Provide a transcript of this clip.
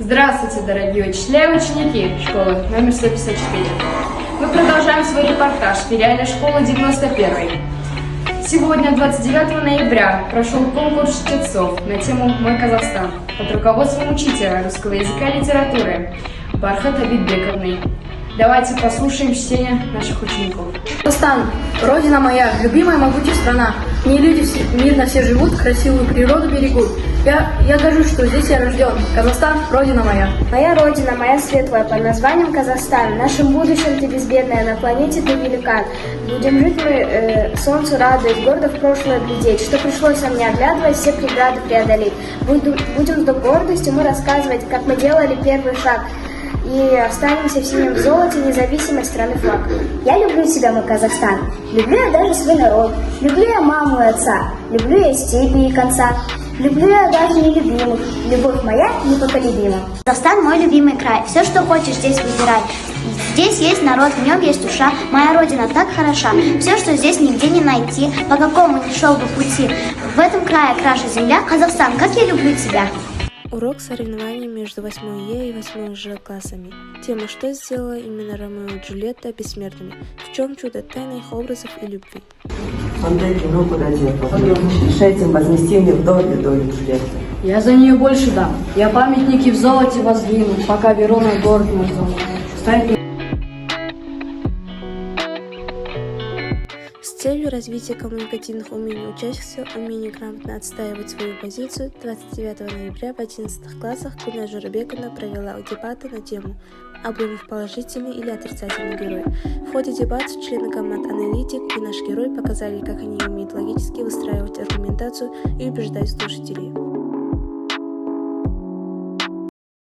Здравствуйте, дорогие учителя и ученики школы номер 154. Мы продолжаем свой репортаж филиальной школы 91. Сегодня, 29 ноября, прошел конкурс чтецов на тему «Мой Казахстан» под руководством учителя русского языка и литературы Бархат Абитбековны. Давайте послушаем чтение наших учеников. Казахстан, родина моя, любимая могучая страна. В ней люди мирно все живут, красивую природу берегут. Я горжусь, что здесь я рожден. Казахстан, родина моя. Моя родина, моя светлая, под названием Казахстан. В нашем будущем ты безбедная, на планете ты великан. Будем жить мы, солнцу радуясь, гордо в прошлое глядеть. Что пришлось нам, не оглядываясь, все преграды преодолеть. Будем с гордостью мы рассказывать, как мы делали первый шаг. И останемся в синем золоте независимой страны флаг. Я люблю тебя, мой Казахстан. Люблю я даже свой народ. Люблю я маму и отца. Люблю я степи и конца. Люблю я даже нелюбимых. Любовь моя непоколебима. Казахстан мой любимый край. Все, что хочешь, здесь выбирай. Здесь есть народ, в нем есть душа. Моя родина так хороша. Все, что здесь нигде не найти, по какому ни шел бы пути. В этом крае краше земля. Казахстан, как я люблю тебя. Урок соревнований между 8 Е и 8 Ж классами. Тема «Что сделала именно Ромео и Джульетта бессмертными? В чем чудо тайных образов и любви?» Отдайте руку, дайте, решайте вознести мне вдове долю Джульетты. Я за нее больше дам. Я памятники в золоте воздвину, пока Верона город наш зовут. С целью развития коммуникативных умений учащихся, умений грамотно отстаивать свою позицию, 29 ноября в 11 классах Гульнар Журабековна провела дебаты на тему «Объемов положительный или отрицательный герой». В ходе дебатов члены команд «Аналитик» и «Наш герой» показали, как они умеют логически выстраивать аргументацию и убеждать слушателей.